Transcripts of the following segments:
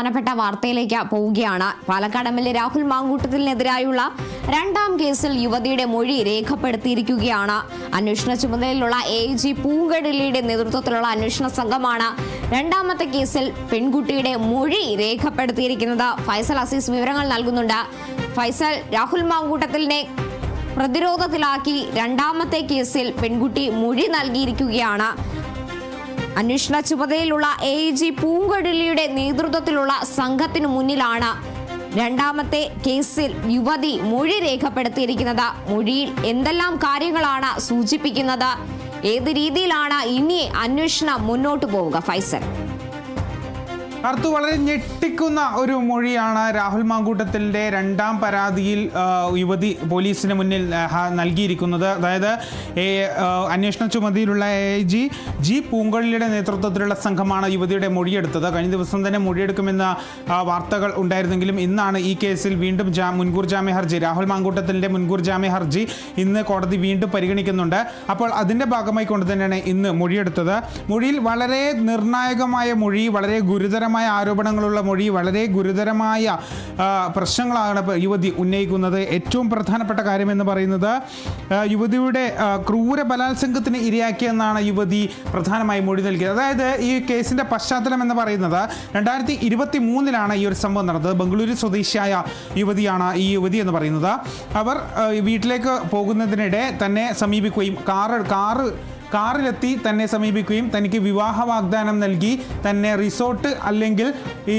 പ്രധാനപ്പെട്ട വാർത്തയിലേക്ക് പോവുകയാണ്. പാലക്കാട് എം.എൽ.എ. രാഹുൽ മാങ്കൂട്ടത്തിനെതിരായുള്ള രണ്ടാം കേസിൽ യുവതിയുടെ മൊഴി രേഖപ്പെടുത്തിയിരിക്കുകയാണ്. അന്വേഷണ ചുമതലയിലുള്ള AIG പൂങ്കടലിയുടെ നേതൃത്വത്തിലുള്ള അന്വേഷണ സംഘമാണ് രണ്ടാമത്തെ കേസിൽ പെൺകുട്ടിയുടെ മൊഴി രേഖപ്പെടുത്തിയിരിക്കുന്നത്. ഫൈസൽ അസീസ് വിവരങ്ങൾ നൽകുന്നുണ്ട്. ഫൈസൽ, രാഹുൽ മാങ്കൂട്ടത്തിനെ പ്രതിരോധത്തിലാക്കി രണ്ടാമത്തെ കേസിൽ പെൺകുട്ടി മൊഴി നൽകിയിരിക്കുകയാണ്. അന്വേഷണ ചുമതലയിലുള്ള AIG പൂങ്കടലിയുടെ നേതൃത്വത്തിലുള്ള സംഘത്തിനു മുന്നിലാണ് രണ്ടാമത്തെ കേസിൽ യുവതി മൊഴി രേഖപ്പെടുത്തിയിരിക്കുന്നത്. മൊഴിയിൽ എന്തെല്ലാം കാര്യങ്ങളാണ് സൂചിപ്പിക്കുന്നത്? ഏത് രീതിയിലാണ് ഇനി അന്വേഷണം മുന്നോട്ട് പോവുക? ഫൈസൽ, അർത്ഥ വളരെ ഞെട്ടിക്കുന്ന ഒരു മൊഴിയാണ് രാഹുൽ മാങ്കൂട്ടത്തിൻ്റെ രണ്ടാം പരാതിയിൽ യുവതി പോലീസിന് മുന്നിൽ നൽകിയിരിക്കുന്നത്. അതായത് അന്വേഷണ ചുമതലയിലുള്ള AIG പൂങ്കടലിയുടെ നേതൃത്വത്തിലുള്ള സംഘമാണ് യുവതിയുടെ മൊഴിയെടുത്തത്. കഴിഞ്ഞ ദിവസം തന്നെ മൊഴിയെടുക്കുമെന്ന വാർത്തകൾ ഉണ്ടായിരുന്നെങ്കിലും ഇന്നാണ് ഈ കേസിൽ വീണ്ടും മുൻകൂർ ജാമ്യ ഹർജി, രാഹുൽ മാങ്കൂട്ടത്തിൻ്റെ മുൻകൂർ ജാമ്യ ഹർജി ഇന്ന് കോടതി വീണ്ടും പരിഗണിക്കുന്നുണ്ട്. അപ്പോൾ അതിൻ്റെ ഭാഗമായി കൊണ്ട് തന്നെയാണ് ഇന്ന് മൊഴിയെടുത്തത്. മൊഴിയിൽ വളരെ നിർണായകമായ മൊഴി, വളരെ ഗുരുതരമായ ആരോപണങ്ങളുള്ള മൊഴി, വളരെ ഗുരുതരമായ പ്രശ്നങ്ങളാണ് യുവതി ഉന്നയിക്കുന്നത്. ഏറ്റവും പ്രധാനപ്പെട്ട കാര്യമെന്ന് പറയുന്നത് യുവതിയുടെ ക്രൂര ബലാത്സംഗത്തിന് ഇരയാക്കിയെന്നാണ് യുവതി പ്രധാനമായി മൊഴി നൽകിയത്. അതായത് ഈ കേസിൻ്റെ പശ്ചാത്തലം എന്ന് പറയുന്നത് 2023 ഈ ഒരു സംഭവം നടന്നത്. ബംഗളൂരു സ്വദേശിയായ യുവതിയാണ് ഈ യുവതി എന്ന് പറയുന്നത്. അവർ വീട്ടിലേക്ക് പോകുന്നതിനിടെ തന്നെ സമീപിക്കുകയും കാറിലെത്തി തന്നെ സമീപിക്കുകയും തനിക്ക് വിവാഹ വാഗ്ദാനം നൽകി തന്നെ റിസോർട്ട് അല്ലെങ്കിൽ ഈ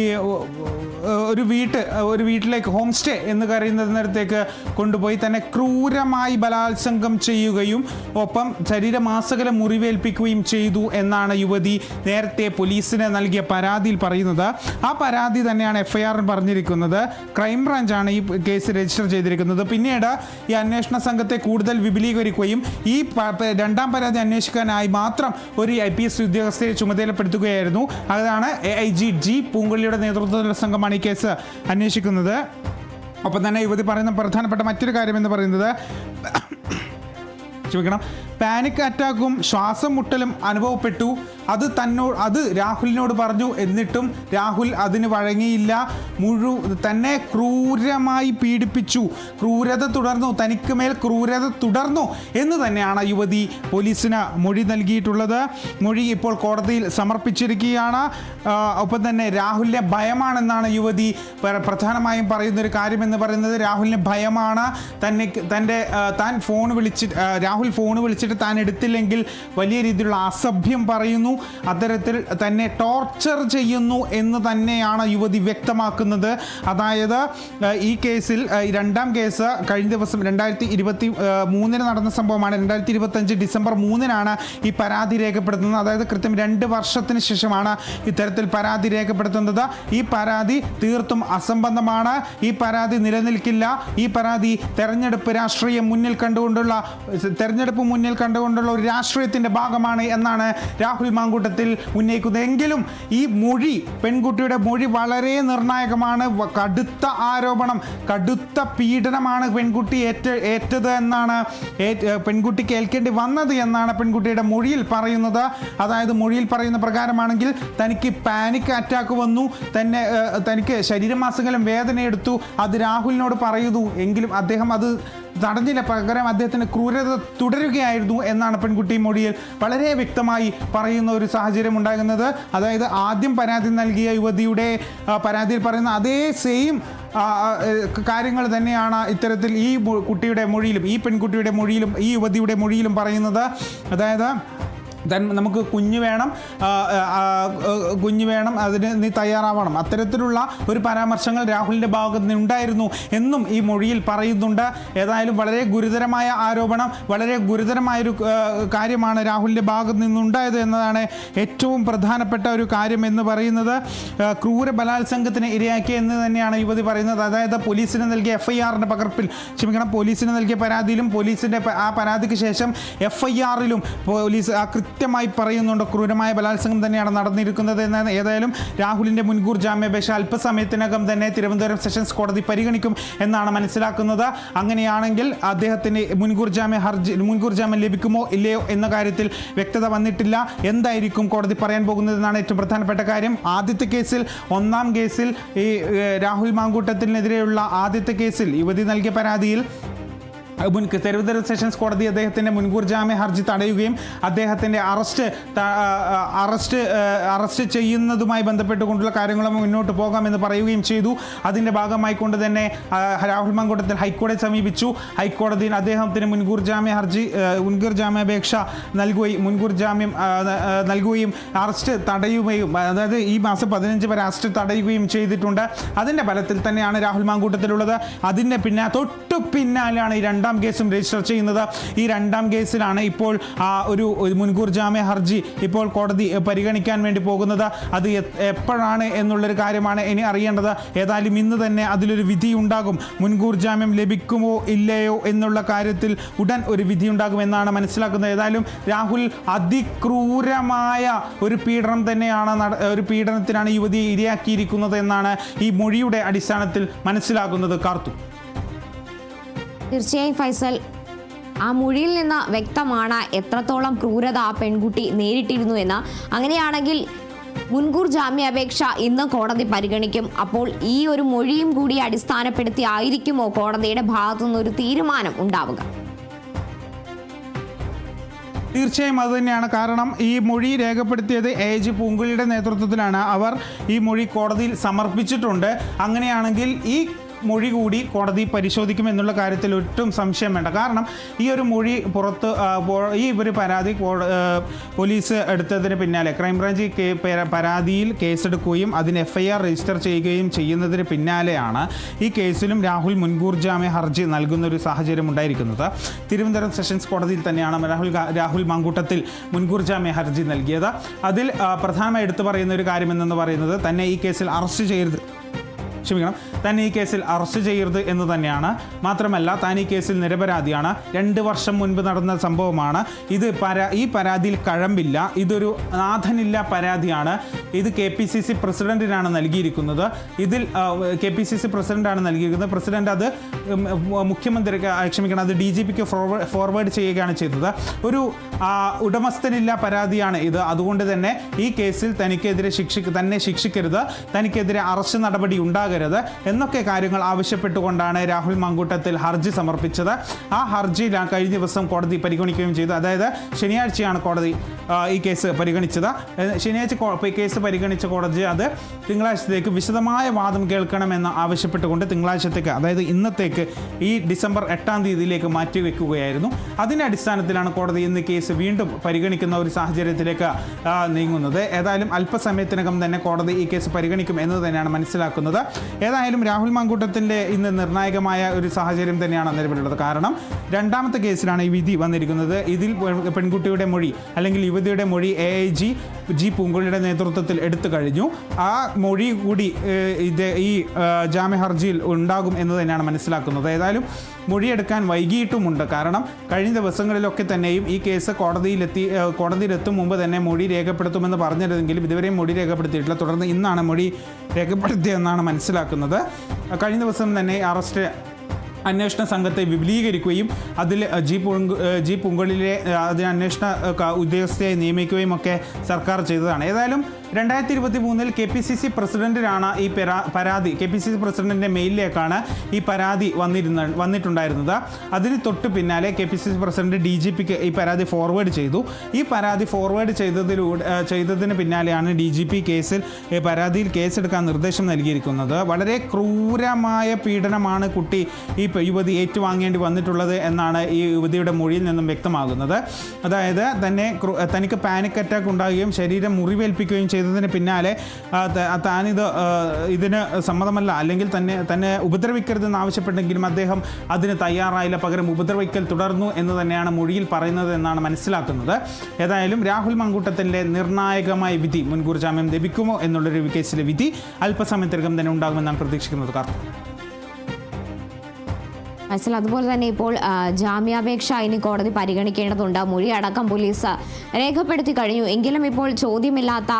ഒരു വീട്ടിലേക്ക് ഹോം സ്റ്റേ എന്ന് കരുതുന്നിടത്തേക്ക് കൊണ്ടുപോയി തന്നെ ക്രൂരമായി ബലാത്സംഗം ചെയ്യുകയും ഒപ്പം ശരീരമാസകലം മുറിവേൽപ്പിക്കുകയും ചെയ്തു എന്നാണ് യുവതി നേരത്തെ പോലീസിന് നൽകിയ പരാതിയിൽ പറയുന്നത്. ആ പരാതി തന്നെയാണ് FIR പറഞ്ഞിരിക്കുന്നത്. ക്രൈംബ്രാഞ്ചാണ് ഈ കേസ് രജിസ്റ്റർ ചെയ്തിരിക്കുന്നത്. പിന്നീട് ഈ അന്വേഷണ സംഘത്തെ കൂടുതൽ വിപുലീകരിക്കുകയും ഈ രണ്ടാം പരാതി അന്വേഷിക്കാനായി മാത്രം ഒരു IPS ഉദ്യോഗസ്ഥയെ ചുമതലപ്പെടുത്തുകയായിരുന്നു. അതാണ് AIG പൂങ്കടലിയുടെ നേതൃത്വത്തിലുള്ള സംഘമാണ് ഈ കേസ് അന്വേഷിക്കുന്നത്. ഒപ്പം തന്നെ യുവതി പറയുന്ന പ്രധാനപ്പെട്ട മറ്റൊരു കാര്യം എന്ന് പറയുന്നത് പാനിക് അറ്റാക്കും ശ്വാസം മുട്ടലും അനുഭവപ്പെട്ടു. അത് രാഹുലിനോട് പറഞ്ഞു. എന്നിട്ടും രാഹുൽ അതിന് വഴങ്ങിയില്ല. തന്നെ ക്രൂരമായി പീഡിപ്പിച്ചു, തനിക്ക് മേൽ ക്രൂരത തുടർന്നു എന്ന് തന്നെയാണ് യുവതി പോലീസിന് മൊഴി നൽകിയിട്ടുള്ളത്. മൊഴി ഇപ്പോൾ കോടതിയിൽ സമർപ്പിച്ചിരിക്കുകയാണ്. ഒപ്പം തന്നെ രാഹുലിനെ ഭയമാണെന്നാണ് യുവതി പ്രധാനമായും പറയുന്നൊരു കാര്യമെന്ന് പറയുന്നത്. രാഹുലിന് ഭയമാണ്. രാഹുൽ ഫോൺ വിളിച്ചിട്ട് താൻ എടുത്തില്ലെങ്കിൽ വലിയ രീതിയിലുള്ള അസഭ്യം പറയുന്നു, അത്തരത്തിൽ തന്നെ ടോർച്ചർ ചെയ്യുന്നു എന്ന് തന്നെയാണ് യുവതി വ്യക്തമാക്കുന്നത്. അതായത് ഈ കേസിൽ രണ്ടാം കേസ് കഴിഞ്ഞ ദിവസം 2023 നടന്ന സംഭവമാണ്. 2025 ഡിസംബർ 3 ഈ പരാതി രേഖപ്പെടുത്തുന്നത്. അതായത് കൃത്യം 2 വർഷത്തിന് ശേഷമാണ് ഇത്തരത്തിൽ പരാതി രേഖപ്പെടുത്തുന്നത്. ഈ പരാതി തീർത്തും അസംബന്ധമാണ്. ഈ പരാതി നിലനിൽക്കില്ല. ഈ പരാതി തെരഞ്ഞെടുപ്പ് മുന്നിൽ കണ്ടുകൊണ്ടുള്ള ഒരു രാഷ്ട്രീയത്തിൻ്റെ ഭാഗമാണ് എന്നാണ് രാഹുൽ മാങ്കൂട്ടത്തിൽ ഉന്നയിക്കുന്നത്. എങ്കിലും ഈ പെൺകുട്ടിയുടെ മൊഴി വളരെ നിർണായകമാണ്. കടുത്ത ആരോപണം, കടുത്ത പീഡനമാണ് പെൺകുട്ടി ഏറ്റത് എന്നാണ്, പെൺകുട്ടിക്ക് ഏൽക്കേണ്ടി വന്നത് എന്നാണ് പെൺകുട്ടിയുടെ മൊഴിയിൽ പറയുന്നത്. അതായത് മൊഴിയിൽ പറയുന്ന പ്രകാരമാണെങ്കിൽ തനിക്ക് പാനിക് അറ്റാക്ക് വന്നു, തനിക്ക് ശരീരമാസകലം വേദനയെടുത്തു. അത് രാഹുലിനോട് പറയുന്നു. എങ്കിലും അദ്ദേഹം അത് തടഞ്ഞില്ല. പകരം അദ്ദേഹത്തിന് ക്രൂരത തുടരുകയായിരുന്നു എന്നാണ് പെൺകുട്ടി മൊഴിയിൽ വളരെ വ്യക്തമായി പറയുന്ന ഒരു സാഹചര്യം ഉണ്ടാകുന്നത്. അതായത് ആദ്യം പരാതി നൽകിയ യുവതിയുടെ പരാതിയിൽ പറയുന്ന അതേ സെയിം കാര്യങ്ങൾ തന്നെയാണ് ഇത്തരത്തിൽ ഈ കുട്ടിയുടെ മൊഴിയിലും, ഈ പെൺകുട്ടിയുടെ മൊഴിയിലും, ഈ യുവതിയുടെ മൊഴിയിലും പറയുന്നത്. അതായത് നമുക്ക് കുഞ്ഞ് വേണം, അതിന് നീ തയ്യാറാവണം, അത്തരത്തിലുള്ള ഒരു പരാമർശങ്ങൾ രാഹുലിൻ്റെ ഭാഗത്ത് നിന്നുണ്ടായിരുന്നു എന്നും ഈ മൊഴിയിൽ പറയുന്നുണ്ട്. ഏതായാലും വളരെ ഗുരുതരമായ ആരോപണം, വളരെ ഗുരുതരമായൊരു കാര്യമാണ് രാഹുലിൻ്റെ ഭാഗത്ത് നിന്നുണ്ടായത് എന്നതാണ് ഏറ്റവും പ്രധാനപ്പെട്ട ഒരു കാര്യം എന്ന് പറയുന്നത്. ക്രൂര ബലാത്സംഗത്തിന് ഇരയാക്കി എന്ന് തന്നെയാണ് യുവതി പറയുന്നത്. അതായത് പോലീസിന് നൽകിയ FIRൻ്റെ പകർപ്പിൽ പോലീസിന് നൽകിയ പരാതിയിലും പോലീസിൻ്റെ ആ പരാതിക്ക് ശേഷം FIRലും പോലീസ് കൃത്യമായി പറയുന്നുണ്ട് ക്രൂരമായ ബലാത്സംഗം തന്നെയാണ് നടന്നിരിക്കുന്നത് എന്ന്. ഏതായാലും രാഹുലിൻ്റെ മുൻകൂർ ജാമ്യാപേക്ഷ അല്പസമയത്തിനകം തന്നെ തിരുവനന്തപുരം സെഷൻസ് കോടതി പരിഗണിക്കും എന്നാണ് മനസ്സിലാക്കുന്നത്. അങ്ങനെയാണെങ്കിൽ അദ്ദേഹത്തിന് മുൻകൂർ ജാമ്യം ലഭിക്കുമോ ഇല്ലയോ എന്ന കാര്യത്തിൽ വ്യക്തത വന്നിട്ടില്ല. എന്തായിരിക്കും കോടതി പറയാൻ പോകുന്നതെന്നാണ് ഏറ്റവും പ്രധാനപ്പെട്ട കാര്യം. ആദ്യത്തെ കേസിൽ, ഒന്നാം കേസിൽ, ഈ രാഹുൽ മാങ്കൂട്ടത്തിനെതിരെയുള്ള ആദ്യത്തെ കേസിൽ യുവതി നൽകിയ പരാതിയിൽ തിരുവനന്തപുരം സെഷൻസ് കോടതി അദ്ദേഹത്തിൻ്റെ മുൻകൂർ ജാമ്യ ഹർജി തടയുകയും അദ്ദേഹത്തിൻ്റെ അറസ്റ്റ് ചെയ്യുന്നതുമായി ബന്ധപ്പെട്ടുകൊണ്ടുള്ള കാര്യങ്ങളും മുന്നോട്ട് പോകാമെന്ന് പറയുകയും ചെയ്തു. അതിൻ്റെ ഭാഗമായിക്കൊണ്ട് തന്നെ രാഹുൽ മാങ്കൂട്ടത്തിൽ ഹൈക്കോടതിയെ സമീപിച്ചു. ഹൈക്കോടതിയിൽ അദ്ദേഹത്തിന് മുൻകൂർ ജാമ്യാപേക്ഷ മുൻകൂർ ജാമ്യം നൽകുകയും അറസ്റ്റ് തടയുകയും, അതായത് ഈ മാസം 15 വരെ അറസ്റ്റ് തടയുകയും ചെയ്തിട്ടുണ്ട്. അതിൻ്റെ ബലത്തിൽ തന്നെയാണ് രാഹുൽ മാങ്കൂട്ടത്തിലുള്ളത്. അതിൻ്റെ തൊട്ടു പിന്നാലെയാണ് ഈ രണ്ടാം കേസും രജിസ്റ്റർ ചെയ്യുന്നത്. ഈ രണ്ടാം കേസിലാണ് ഇപ്പോൾ ഒരു മുൻകൂർ ജാമ്യ ഹർജി ഇപ്പോൾ കോടതി പരിഗണിക്കാൻ വേണ്ടി പോകുന്നത്. അത് എപ്പോഴാണ് എന്നുള്ളൊരു കാര്യമാണ് ഇനി അറിയേണ്ടത്. ഏതായാലും ഇന്ന് തന്നെ അതിലൊരു വിധി ഉണ്ടാകും. മുൻകൂർ ജാമ്യം ലഭിക്കുമോ ഇല്ലയോ എന്നുള്ള കാര്യത്തിൽ ഉടൻ ഒരു വിധി ഉണ്ടാകുമെന്നാണ് മനസ്സിലാക്കുന്നത്. ഏതായാലും രാഹുൽ അതിക്രൂരമായ ഒരു പീഡനത്തിനാണ് യുവതിയെ ഇരയാക്കിയിരിക്കുന്നത് എന്നാണ് ഈ മൊഴിയുടെ അടിസ്ഥാനത്തിൽ മനസ്സിലാക്കുന്നത്. കാർത്തു, തീർച്ചയായും ഫൈസൽ, ആ മൊഴിയിൽ നിന്ന് വ്യക്തമാണ് എത്രത്തോളം ക്രൂരത ആ പെൺകുട്ടി നേരിട്ടിരുന്നു എന്ന്. അങ്ങനെയാണെങ്കിൽ മുൻകൂർ ജാമ്യാപേക്ഷ ഇന്ന് കോടതി പരിഗണിക്കും. അപ്പോൾ ഈ ഒരു മൊഴിയും കൂടി അടിസ്ഥാനപ്പെടുത്തി ആയിരിക്കുമോ കോടതിയുടെ ഭാഗത്തുനിന്ന് ഒരു തീരുമാനം ഉണ്ടാവുക? തീർച്ചയായും അതുതന്നെയാണ്. കാരണം ഈ മൊഴി രേഖപ്പെടുത്തിയത് AG പൂങ്കുഴിയുടെ നേതൃത്വത്തിലാണ്. അവർ ഈ മൊഴി കോടതിയിൽ സമർപ്പിച്ചിട്ടുണ്ട്. അങ്ങനെയാണെങ്കിൽ ഈ മൊഴി കൂടി കോടതി പരിശോധിക്കുമെന്നുള്ള കാര്യത്തിൽ ഒട്ടും സംശയം വേണ്ട. കാരണം ഈ ഒരു മൊഴി ഈ ഒരു പരാതി പോലീസ് എടുത്തതിന് പിന്നാലെ ക്രൈംബ്രാഞ്ച് പരാതിയിൽ കേസെടുക്കുകയും അതിന് FIR രജിസ്റ്റർ ചെയ്യുകയും ചെയ്യുന്നതിന് പിന്നാലെയാണ് ഈ കേസിലും രാഹുൽ മുൻകൂർ ജാമ്യ ഹർജി നൽകുന്ന ഒരു സാഹചര്യം ഉണ്ടായിരിക്കുന്നത്. തിരുവനന്തപുരം സെഷൻസ് കോടതിയിൽ തന്നെയാണ് രാഹുൽ മാങ്കൂട്ടത്തിൽ മുൻകൂർ ജാമ്യ ഹർജി നൽകിയത്. അതിൽ പ്രധാനമായി എടുത്തു പറയുന്ന ഒരു കാര്യമെന്ന് പറയുന്നത് തന്നെ ഈ കേസിൽ അറസ്റ്റ് ചെയ്യരുത് എന്ന് തന്നെയാണ്. മാത്രമല്ല, താൻ ഈ കേസിൽ നിരപരാധിയാണ്. 2 വർഷം മുൻപ് നടന്ന സംഭവമാണ് ഇത്. ഈ പരാതിയിൽ കഴമ്പില്ല. ഇതൊരു നാഥനില്ല പരാതിയാണ്. ഇത് KPCC പ്രസിഡന്റിനാണ് നൽകിയിരിക്കുന്നത്. പ്രസിഡന്റ് അത് അത് DGPക്ക് ഫോർവേഡ് ചെയ്യുകയാണ് ചെയ്തത്. ഒരു ഉടമസ്ഥനില്ല പരാതിയാണ് ഇത്. അതുകൊണ്ട് തന്നെ ഈ കേസിൽ തനിക്കെതിരെ ശിക്ഷിക്കരുത്, തനിക്കെതിരെ അറസ്റ്റ് നടപടി ഉണ്ടാകരുത് എന്നൊക്കെ കാര്യങ്ങൾ ആവശ്യപ്പെട്ടുകൊണ്ടാണ് രാഹുൽ മാങ്കൂട്ടത്തിൽ ഹർജി സമർപ്പിച്ചത്. ആ ഹർജിയിൽ കഴിഞ്ഞ ദിവസം കോടതി പരിഗണിക്കുകയും ചെയ്തു. അതായത് ശനിയാഴ്ചയാണ് കോടതി ഈ കേസ് പരിഗണിച്ചത്. ശനിയാഴ്ച കേസ് പരിഗണിച്ച കോടതി അത് തിങ്കളാഴ്ചത്തേക്ക് വിശദമായ വാദം കേൾക്കണമെന്ന് ആവശ്യപ്പെട്ടുകൊണ്ട് തിങ്കളാഴ്ചത്തേക്ക്, അതായത് ഇന്നത്തേക്ക്, ഈ ഡിസംബർ 8-ാം തീയതിയിലേക്ക് മാറ്റിവെക്കുകയായിരുന്നു. അതിൻ്റെ അടിസ്ഥാനത്തിലാണ് കോടതി ഇന്ന് കേസ് വീണ്ടും പരിഗണിക്കുന്ന ഒരു സാഹചര്യത്തിലേക്ക് നീങ്ങുന്നത്. ഏതായാലും അല്പസമയത്തിനകം തന്നെ കോടതി ഈ കേസ് പരിഗണിക്കും എന്ന് തന്നെയാണ് മനസ്സിലാക്കുന്നത്. ഏതായാലും രാഹുൽ മാങ്കൂട്ടത്തിൻ്റെ ഇന്ന് നിർണായകമായ ഒരു സാഹചര്യം തന്നെയാണ് നിലവിലുള്ളത്. കാരണം രണ്ടാമത്തെ കേസിലാണ് ഈ വിധി വന്നിരിക്കുന്നത്. ഇതിൽ പെൺകുട്ടിയുടെ മൊഴി അല്ലെങ്കിൽ യുവതിയുടെ മൊഴി AIG പൂങ്കുഴിയുടെ നേതൃത്വത്തിൽ എടുത്തു കഴിഞ്ഞു. ആ മൊഴി കൂടി ഈ ജാമ്യ ഹർജിയിൽ ഉണ്ടാകും എന്ന് തന്നെയാണ് മനസ്സിലാക്കുന്നത്. മൊഴിയെടുക്കാൻ വൈകിയിട്ടുമുണ്ട്. കാരണം കഴിഞ്ഞ ദിവസങ്ങളിലൊക്കെ തന്നെയും ഈ കേസ് കോടതിയിലെത്തും മുമ്പ് തന്നെ മൊഴി രേഖപ്പെടുത്തുമെന്ന് പറഞ്ഞിരുന്നെങ്കിലും ഇതുവരെയും മൊഴി രേഖപ്പെടുത്തിയിട്ടില്ല. തുടർന്ന് ഇന്നാണ് മൊഴി രേഖപ്പെടുത്തിയെന്നാണ് മനസ്സിലാക്കുന്നത്. കഴിഞ്ഞ ദിവസം തന്നെ അന്വേഷണ സംഘത്തെ വിപുലീകരിക്കുകയും അതിൽ ജി പൂങ്കുഴിയിലെ അന്വേഷണ ഉദ്യോഗസ്ഥയെ നിയമിക്കുകയും ഒക്കെ സർക്കാർ ചെയ്തതാണ്. ഏതായാലും 2023 KPCC പ്രസിഡന്റിനാണ് ഈ പരാതി, KPCC പ്രസിഡന്റിൻ്റെ മെയിലിലേക്കാണ് ഈ പരാതി വന്നിട്ടുണ്ടായിരുന്നത്. അതിന് തൊട്ട് പിന്നാലെ KPCC പ്രസിഡന്റ് DGPക്ക് ഈ പരാതി ഫോർവേഡ് ചെയ്തു. ഈ പരാതി ഫോർവേഡ് ചെയ്തതിന് പിന്നാലെയാണ് DGP പരാതിയിൽ കേസെടുക്കാൻ നിർദ്ദേശം നൽകിയിരിക്കുന്നത്. വളരെ ക്രൂരമായ പീഡനമാണ് ഈ യുവതി ഏറ്റുവാങ്ങേണ്ടി വന്നിട്ടുള്ളത് എന്നാണ് ഈ യുവതിയുടെ മൊഴിയിൽ നിന്നും വ്യക്തമാകുന്നത്. അതായത് തനിക്ക് പാനിക് അറ്റാക്ക് ഉണ്ടാകുകയും ശരീരം മുറിവേൽപ്പിക്കുകയും ചെയ്തതിന് പിന്നാലെ ഇതിന് സമ്മതമല്ല, അല്ലെങ്കിൽ തന്നെ ഉപദ്രവിക്കരുതെന്ന് ആവശ്യപ്പെട്ടെങ്കിലും അദ്ദേഹം അതിന് തയ്യാറായില്ല, പകരം ഉപദ്രവിക്കൽ തുടർന്നു എന്ന് തന്നെയാണ് മൊഴിയിൽ പറയുന്നത് എന്നാണ് മനസ്സിലാക്കുന്നത്. ഏതായാലും രാഹുൽ മാങ്കൂട്ടത്തിൻ്റെ നിർണായകമായ വിധി, മുൻകൂർ ജാമ്യം ലഭിക്കുമോ എന്നുള്ളൊരു കേസിലെ വിധി അല്പസമയത്തിനകം തന്നെ ഉണ്ടാകുമെന്നാണ് പ്രതീക്ഷിക്കുന്നത്. ഫൈസൽ, അതുപോലെ തന്നെ ഇപ്പോൾ ജാമ്യാപേക്ഷ ഇനി കോടതി പരിഗണിക്കേണ്ടതുണ്ട്. മൊഴി അടക്കം പോലീസ് രേഖപ്പെടുത്തി കഴിഞ്ഞു. എങ്കിലും ഇപ്പോൾ ചോദ്യമില്ലാത്ത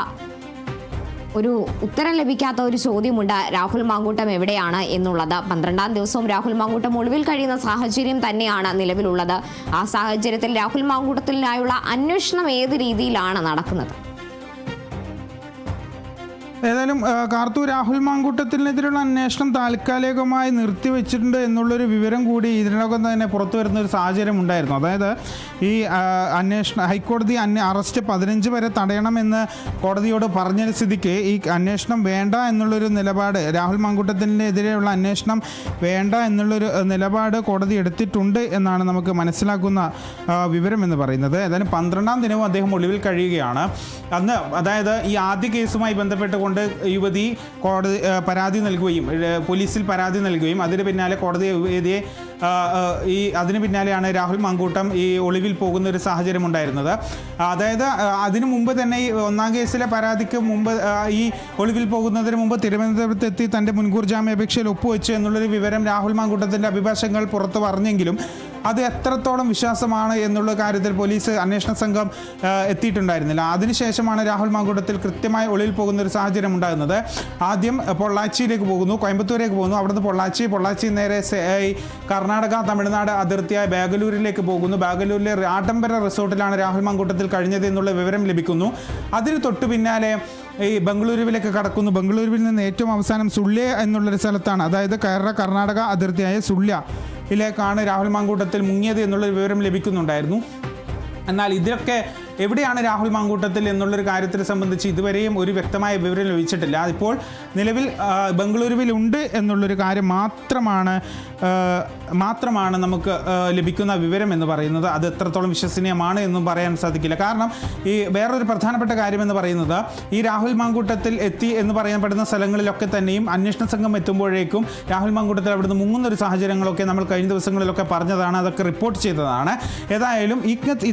ഒരു ഉത്തരം ലഭിക്കാത്ത ഒരു ചോദ്യമുണ്ട്, രാഹുൽ മാങ്കൂട്ടം എവിടെയാണ് എന്നുള്ളത്. 12ാം ദിവസവും രാഹുൽ മാങ്കൂട്ടം ഒളിവിൽ കഴിയുന്ന സാഹചര്യം തന്നെയാണ് നിലവിലുള്ളത്. ആ സാഹചര്യത്തിൽ രാഹുൽ മാങ്കൂട്ടത്തിനായുള്ള അന്വേഷണം ഏത് രീതിയിലാണ് നടക്കുന്നത്? ഏതായാലും കാർത്തു, രാഹുൽ മാങ്കൂട്ടത്തിനെതിരെയുള്ള അന്വേഷണം താൽക്കാലികമായി നിർത്തിവെച്ചിട്ടുണ്ട് എന്നുള്ളൊരു വിവരം കൂടി ഇതിനകം തന്നെ പുറത്തു വരുന്ന ഒരു സാഹചര്യം ഉണ്ടായിരുന്നു. അതായത് ഈ ഹൈക്കോടതി അറസ്റ്റ് 15 വരെ തടയണമെന്ന് കോടതിയോട് പറഞ്ഞ സ്ഥിതിക്ക് ഈ അന്വേഷണം വേണ്ട എന്നുള്ളൊരു നിലപാട്, രാഹുൽ മാങ്കൂട്ടത്തിനെതിരെയുള്ള അന്വേഷണം വേണ്ട എന്നുള്ളൊരു നിലപാട് കോടതി എടുത്തിട്ടുണ്ട് എന്നാണ് നമുക്ക് മനസ്സിലാക്കുന്ന വിവരം എന്ന് പറയുന്നത്. ഏതായാലും 12ാം ദിനവും അദ്ദേഹം ഒളിവിൽ കഴിയുകയാണ്. അന്ന് അതായത് ഈ ആദ്യ കേസുമായി ബന്ധപ്പെട്ടുകൊണ്ട് യുവതി കോടതി പരാതി നൽകുകയും പോലീസിൽ പരാതി നൽകുകയും അതിന് പിന്നാലെ കോടതി യുവതിയെ അതിന് പിന്നാലെയാണ് രാഹുൽ മാങ്കൂട്ടം ഈ ഒളിവിൽ പോകുന്ന ഒരു സാഹചര്യം ഉണ്ടായിരുന്നത്. അതായത് അതിനു മുമ്പ് തന്നെ ഈ 1ാം കേസിലെ പരാതിക്ക് മുമ്പ് ഈ ഒളിവിൽ പോകുന്നതിന് മുമ്പ് തിരുവനന്തപുരത്തെത്തി തൻ്റെ മുൻകൂർ ജാമ്യാപേക്ഷയിൽ ഒപ്പുവെച്ചു എന്നുള്ളൊരു വിവരം രാഹുൽ മാങ്കൂട്ടത്തിൻ്റെ അഭിഭാഷകർ പുറത്ത് പറഞ്ഞെങ്കിലും അത് എത്രത്തോളം വിശ്വാസമാണ് എന്നുള്ള കാര്യത്തിൽ പോലീസ് അന്വേഷണ സംഘം എത്തിയിട്ടുണ്ടായിരുന്നില്ല. അതിനുശേഷമാണ് രാഹുൽ മാങ്കൂട്ടത്തിൽ കൃത്യമായി ഒളിവിൽ പോകുന്ന ഒരു സാഹചര്യം ഉണ്ടാകുന്നത്. ആദ്യം പൊള്ളാച്ചിയിലേക്ക് പോകുന്നു, കോയമ്പത്തൂരേക്ക് പോകുന്നു, അവിടുന്ന് പൊള്ളാച്ചി നേരെ കർണാടക തമിഴ്നാട് അതിർത്തിയായ ബാംഗ്ലൂരിലേക്ക് പോകുന്നു. ബാംഗ്ലൂരിലെ ആഡംബര റിസോർട്ടിലാണ് രാഹുൽ മാങ്കൂട്ടത്തിൽ കഴിഞ്ഞത് എന്നുള്ള വിവരം ലഭിക്കുന്നു. അതിന് തൊട്ടു പിന്നാലെ ഈ ബംഗളൂരുവിലേക്ക് കടക്കുന്നു. ബംഗളൂരുവിൽ നിന്ന് ഏറ്റവും അവസാനം സുള്യ എന്നുള്ളൊരു സ്ഥലത്താണ്, അതായത് കർണാടക അതിർത്തിയായ സുള്യയിലേക്കാണ് രാഹുൽ മാങ്കൂട്ടത്തിൽ മുങ്ങിയത് എന്നുള്ളൊരു വിവരം ലഭിക്കുന്നുണ്ടായിരുന്നു. എന്നാൽ ഇതിലൊക്കെ എവിടെയാണ് രാഹുൽ മാങ്കൂട്ടത്തിൽ എന്നുള്ളൊരു കാര്യത്തെ സംബന്ധിച്ച് ഇതുവരെയും ഒരു വ്യക്തമായ വിവരം ലഭിച്ചിട്ടില്ല. ഇപ്പോൾ നിലവിൽ ബംഗളൂരുവിലുണ്ട് എന്നുള്ളൊരു കാര്യം മാത്രമാണ് നമുക്ക് ലഭിക്കുന്ന വിവരം എന്ന് പറയുന്നത്. അത് എത്രത്തോളം വിശ്വസനീയമാണ് എന്നും പറയാൻ സാധിക്കില്ല. കാരണം ഈ വേറൊരു പ്രധാനപ്പെട്ട കാര്യമെന്ന് പറയുന്നത്, ഈ രാഹുൽ മാങ്കൂട്ടത്തിൽ എത്തി എന്ന് പറയപ്പെടുന്ന സ്ഥലങ്ങളിലൊക്കെ തന്നെയും അന്വേഷണ സംഘം എത്തുമ്പോഴേക്കും രാഹുൽ മാങ്കൂട്ടത്തിൽ അവിടുന്ന് മുങ്ങുന്നൊരു സാഹചര്യങ്ങളൊക്കെ നമ്മൾ കഴിഞ്ഞ ദിവസങ്ങളിലൊക്കെ പറഞ്ഞതാണ്, അതൊക്കെ റിപ്പോർട്ട് ചെയ്തതാണ്. ഏതായാലും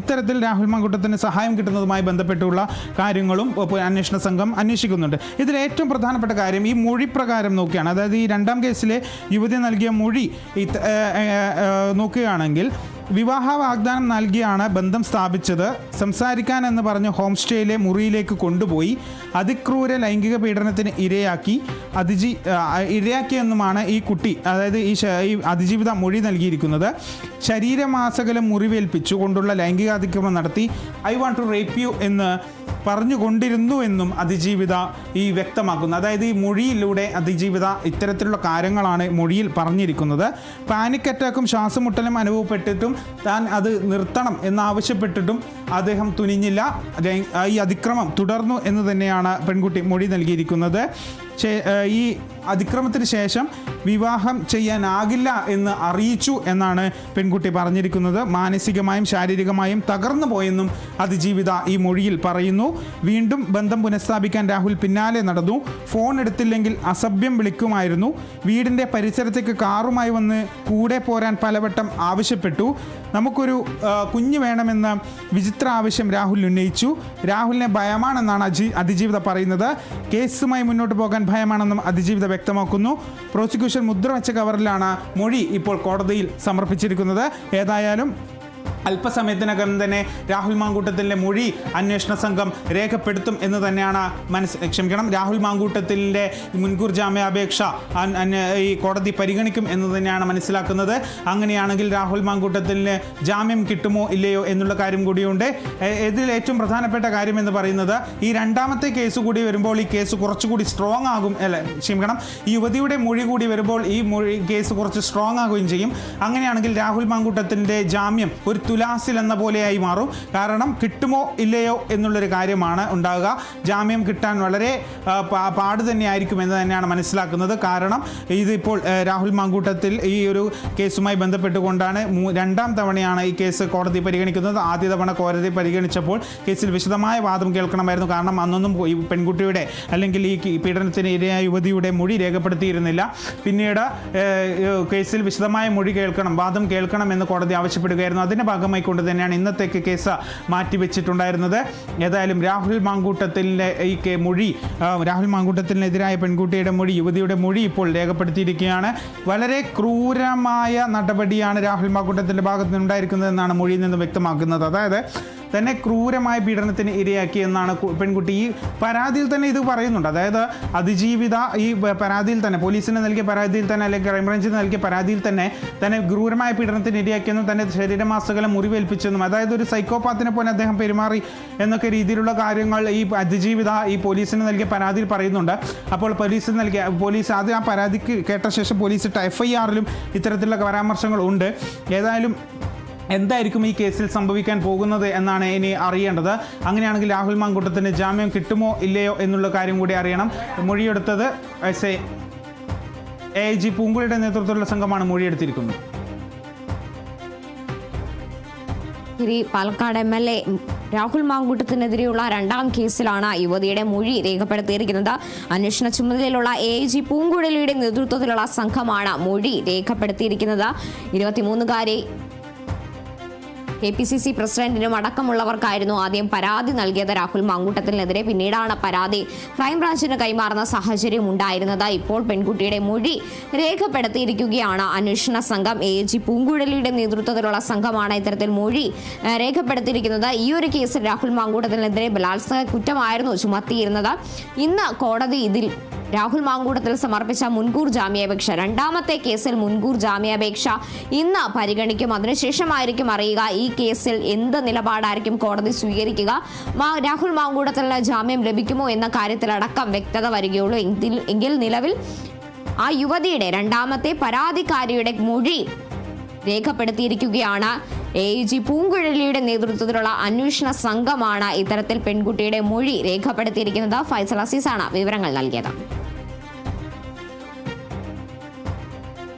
ഇത്തരത്തിൽ രാഹുൽ മാങ്കൂട്ടത്തിന് സഹായം കിട്ടുന്നതുമായി ബന്ധപ്പെട്ടുള്ള കാര്യങ്ങളും അന്വേഷണ സംഘം അന്വേഷിക്കുന്നുണ്ട്. ഇതിൽ ഏറ്റവും പ്രധാനപ്പെട്ട കാര്യം ഈ മൊഴി പ്രകാരം നോക്കുകയാണ്. അതായത് ഈ 2ാം കേസിലെ യുവതി നൽകിയ മൊഴി നോക്കുകയാണെങ്കിൽ വിവാഹ വാഗ്ദാനം നൽകിയാണ് ബന്ധം സ്ഥാപിച്ചത്. സംസാരിക്കാൻ എന്ന് പറഞ്ഞ് ഹോം സ്റ്റേയിലെ മുറിയിലേക്ക് കൊണ്ടുപോയി അതിക്രൂര ലൈംഗിക പീഡനത്തിന് ഇരയാക്കിയെന്നുമാണ് ഈ കുട്ടി, അതായത് ഈ അതിജീവിത മൊഴി നൽകിയിരിക്കുന്നത്. ശരീരമാസകലം മുറിവേൽപ്പിച്ചു കൊണ്ടുള്ള ലൈംഗിക അതിക്രമം നടത്തി I want to rape you എന്ന് പറഞ്ഞുകൊണ്ടിരുന്നു എന്നും അതിജീവിത വ്യക്തമാക്കുന്നു. അതായത് ഈ മൊഴിയിലൂടെ അതിജീവിത ഇത്തരത്തിലുള്ള കാര്യങ്ങളാണ് മൊഴിയിൽ പറഞ്ഞിരിക്കുന്നത്. പാനിക് അറ്റാക്കും ശ്വാസമുട്ടലും അനുഭവപ്പെട്ടിട്ടും താൻ അത് നിർത്തണം എന്നാവശ്യപ്പെട്ടിട്ടും അദ്ദേഹം തുനിഞ്ഞില്ല. ഈ അതിക്രമം തുടർന്നു എന്ന് തന്നെയാണ് പെൺകുട്ടി മൊഴി നൽകിയിരിക്കുന്നത്. ഈ അതിക്രമത്തിന് ശേഷം വിവാഹം ചെയ്യാനാകില്ല എന്ന് അറിയിച്ചു എന്നാണ് പെൺകുട്ടി പറഞ്ഞിരിക്കുന്നത്. മാനസികമായും ശാരീരികമായും തകർന്നു പോയെന്നും അതിജീവിത ഈ മൊഴിയിൽ പറയുന്നു. വീണ്ടും ബന്ധം പുനഃസ്ഥാപിക്കാൻ രാഹുൽ പിന്നാലെ നടന്നു. ഫോൺ എടുത്തില്ലെങ്കിൽ അസഭ്യം വിളിക്കുമായിരുന്നു. വീടിൻ്റെ പരിസരത്തേക്ക് കാറുമായി വന്ന് കൂടെ പോരാൻ പലവട്ടം ആവശ്യപ്പെട്ടു. നമുക്കൊരു കുഞ്ഞ് വേണമെന്ന വിചിത്ര ആവശ്യം രാഹുൽ ഉന്നയിച്ചു. രാഹുലിനെ ഭയമാണെന്നാണ് അതിജീവിത പറയുന്നത്. കേസുമായി മുന്നോട്ട് പോകാൻ ഭയമാണെന്നും അതിജീവിത വ്യക്തമാക്കുന്നു. പ്രോസിക്യൂഷൻ മുദ്രവെച്ച കവറിലാണ് മൊഴി ഇപ്പോൾ കോടതിയിൽ സമർപ്പിച്ചിരിക്കുന്നത്. ഏതായാലും അല്പസമയത്തിനകം തന്നെ രാഹുൽ മാങ്കൂട്ടത്തിൻ്റെ മൊഴി അന്വേഷണ സംഘം രേഖപ്പെടുത്തും എന്ന് തന്നെയാണ് രാഹുൽ മാങ്കൂട്ടത്തിൻ്റെ മുൻകൂർ ജാമ്യാപേക്ഷ ഈ കോടതി പരിഗണിക്കും എന്ന് തന്നെയാണ് മനസ്സിലാക്കുന്നത്. അങ്ങനെയാണെങ്കിൽ രാഹുൽ മാങ്കൂട്ടത്തിന് ജാമ്യം കിട്ടുമോ ഇല്ലയോ എന്നുള്ള കാര്യം കൂടിയുണ്ട്. ഇതിൽ ഏറ്റവും പ്രധാനപ്പെട്ട കാര്യം എന്ന് പറയുന്നത്, ഈ 2ാമത്തെ കേസ് കൂടി വരുമ്പോൾ ഈ കേസ് കുറച്ചുകൂടി സ്ട്രോങ് ആകും. ഈ യുവതിയുടെ മൊഴി കൂടി വരുമ്പോൾ ഈ കേസ് കുറച്ച് സ്ട്രോങ് ആകുകയും ചെയ്യും. അങ്ങനെയാണെങ്കിൽ രാഹുൽ മാങ്കൂട്ടത്തിൻ്റെ ജാമ്യം ഒരു തുലാസിൽ എന്ന പോലെയായി മാറും. കാരണം കിട്ടുമോ ഇല്ലയോ എന്നുള്ളൊരു കാര്യമാണ് ഉണ്ടാകുക. ജാമ്യം കിട്ടാൻ വളരെ പാട് തന്നെയായിരിക്കും എന്ന് തന്നെയാണ് മനസ്സിലാക്കുന്നത്. കാരണം ഇതിപ്പോൾ രാഹുൽ മാങ്കൂട്ടത്തിൽ ഈ ഒരു കേസുമായി ബന്ധപ്പെട്ടുകൊണ്ടാണ് 2ാം തവണയാണ് ഈ കേസ് കോടതി പരിഗണിക്കുന്നത്. ആദ്യ തവണ കോടതി പരിഗണിച്ചപ്പോൾ കേസിൽ വിശദമായ വാദം കേൾക്കണമായിരുന്നു. കാരണം അന്നൊന്നും ഈ പെൺകുട്ടിയുടെ അല്ലെങ്കിൽ ഈ പീഡനത്തിന് ഇരയായ യുവതിയുടെ മൊഴി രേഖപ്പെടുത്തിയിരുന്നില്ല. പിന്നീട് കേസിൽ വിശദമായ മൊഴി കേൾക്കണം, വാദം കേൾക്കണം എന്ന് കോടതി ആവശ്യപ്പെടുകയായിരുന്നു. അതിൻ്റെ ഭാഗമായിക്കൊണ്ട് തന്നെയാണ് ഇന്നത്തേക്ക് കേസ് മാറ്റിവെച്ചിട്ടുണ്ടായിരുന്നത്. ഏതായാലും രാഹുൽ മാങ്കൂട്ടത്തിലെ ഈ രാഹുൽ മാങ്കൂട്ടത്തിനെതിരായ പെൺകുട്ടിയുടെ മൊഴി, യുവതിയുടെ മൊഴി ഇപ്പോൾ രേഖപ്പെടുത്തിയിരിക്കുകയാണ്. വളരെ ക്രൂരമായ നടപടിയാണ് രാഹുൽ മാങ്കൂട്ടത്തിൻ്റെ ഭാഗത്ത് നിന്നുണ്ടായിരിക്കുന്നതെന്നാണ് മൊഴിയിൽ നിന്ന് വ്യക്തമാക്കുന്നത്. അതായത് തന്നെ ക്രൂരമായ പീഡനത്തിന് ഇരയാക്കി എന്നാണ് പെൺകുട്ടി ഈ പരാതിയിൽ തന്നെ ഇത് പറയുന്നുണ്ട്. അതായത് അതിജീവിത ഈ പരാതിയിൽ തന്നെ, പോലീസിന് നൽകിയ പരാതിയിൽ തന്നെ, അല്ലെങ്കിൽ ക്രൈംബ്രാഞ്ചിന് നൽകിയ പരാതിയിൽ തന്നെ ക്രൂരമായ പീഡനത്തിന് ഇരയാക്കിയെന്നും തന്നെ ശരീരമാസകലം മുറിവേൽപ്പിച്ചെന്നും, അതായത് ഒരു സൈക്കോപാത്തിനെ പോലെ അദ്ദേഹം പെരുമാറി എന്നൊക്കെ രീതിയിലുള്ള കാര്യങ്ങൾ ഈ അതിജീവിത ഈ പോലീസിന് നൽകിയ പരാതിയിൽ പറയുന്നുണ്ട്. അപ്പോൾ പോലീസ് അത് ആ പരാതിക്ക് കേട്ട ശേഷം പോലീസ് ഇട്ട FIR-ലും ഇത്തരത്തിലുള്ള പരാമർശങ്ങൾ ഉണ്ട്. ഏതായാലും എന്തായിരിക്കും ഈ കേസിൽ സംഭവിക്കാൻ പോകുന്നത് എന്നാണ് ഇനി അറിയേണ്ടത്. അങ്ങനെയാണെങ്കിൽ രാഹുൽ മാങ്കൂട്ടത്തിന് ജാമ്യം കിട്ടുമോ ഇല്ലയോ എന്നുള്ള കാര്യം കൂടി അറിയണം. മൊഴിയെടുത്തത് AIG പൂങ്കുഴലിയുടെ നേതൃത്വത്തിലുള്ള സംഘമാണ് മൊഴിയെടുത്തിരിക്കുന്നത്. പാലക്കാട് MLA രാഹുൽ മാങ്കൂട്ടത്തിനെതിരെയുള്ള രണ്ടാം കേസിലാണ് യുവതിയുടെ മൊഴി രേഖപ്പെടുത്തിയിരിക്കുന്നത്. അന്വേഷണ ചുമതലയിലുള്ള AIG പൂങ്കുഴലിയുടെ നേതൃത്വത്തിലുള്ള സംഘമാണ് മൊഴി രേഖപ്പെടുത്തിയിരിക്കുന്നത്. 23-കാരി KPCC പ്രസിഡന്റിനും അടക്കമുള്ളവർക്കായിരുന്നു ആദ്യം പരാതി നൽകിയത് രാഹുൽ മാങ്കൂട്ടത്തിനെതിരെ. പിന്നീടാണ് പരാതി ക്രൈംബ്രാഞ്ചിന് കൈമാറുന്ന സാഹചര്യം ഉണ്ടായിരുന്നത്. ഇപ്പോൾ പെൺകുട്ടിയുടെ മൊഴി രേഖപ്പെടുത്തിയിരിക്കുകയാണ് അന്വേഷണ സംഘം. AIG പൂങ്കുഴലിയുടെ നേതൃത്വത്തിലുള്ള സംഘമാണ് ഇത്തരത്തിൽ മൊഴി രേഖപ്പെടുത്തിയിരിക്കുന്നത്. ഈ ഒരു കേസിൽ രാഹുൽ മാങ്കൂട്ടത്തിനെതിരെ ബലാത്സംഗ കുറ്റമായിരുന്നു ചുമത്തിയിരുന്നത്. ഇന്ന് കോടതി ഇതിൽ രാഹുൽ മാങ്കൂട്ടത്തിൽ സമർപ്പിച്ച മുൻകൂർ ജാമ്യാപേക്ഷ, രണ്ടാമത്തെ കേസിൽ മുൻകൂർ ജാമ്യാപേക്ഷ ഇന്ന് പരിഗണിക്കും. അതിനുശേഷമായിരിക്കും അറിയുക ഈ കേസിൽ എന്ത് നിലപാടായിരിക്കും കോടതി സ്വീകരിക്കുക. രാഹുൽ മാങ്കൂട്ടത്തിന് ജാമ്യം ലഭിക്കുമോ എന്ന കാര്യത്തിലടക്കം വ്യക്തത വരികയുള്ളൂ. എങ്കിൽ നിലവിൽ ആ യുവതിയുടെ രണ്ടാമത്തെ പരാതിക്കാരിയുടെ മൊഴി രേഖപ്പെടുത്തിയിരിക്കുകയാണ്. AIG പൂങ്കുഴലിയുടെ നേതൃത്വത്തിലുള്ള അന്വേഷണ സംഘമാണ് ഇത്തരത്തിൽ പെൺകുട്ടിയുടെ മൊഴി രേഖപ്പെടുത്തിയിരിക്കുന്നത്. ഫൈസൽ അസീസാണ് വിവരങ്ങൾ നൽകിയത്.